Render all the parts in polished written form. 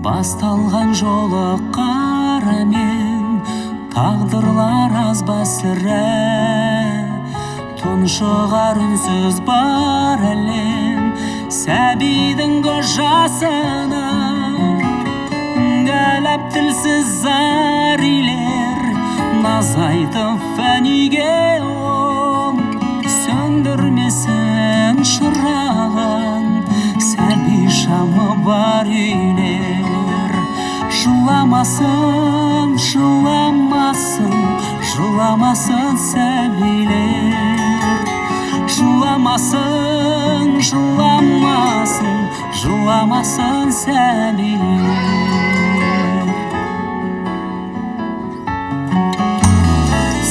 Басталған жолы қарамен, тағдырлар аз ба сірә. Тұншығар үнсіз бар әлем, сәбидің көз жасына. Үңгәләп тілсіз зар илер, наз айтып фәниге ол. Сөндірмесін шырағын, сәби шамы бар үйлер. Жыламасын, жыламасын, жыламасын сәбилер. Жыламасын, жыламасын, жыламасын сәбилер.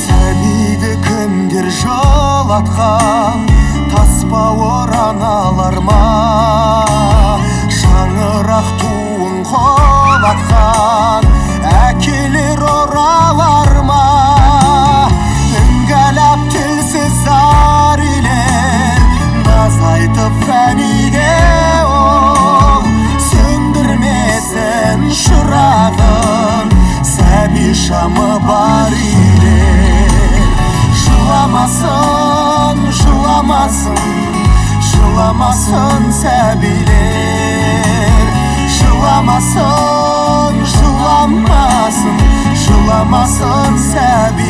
Сәбиді кімдер жылатқан, таспа ораналар ма? Шаңырақ туын қолатқан, әкелер оралар ма? Үңгәләп тілсіз зар илер, наз айтып фәниге ол. Сөндірмесін шырағын, сәби шамы бар үйлер. Жыламасын, жыламасын, жыламасын сәбилер. Жыламасын, жыламасын, жыламасын сәбилер.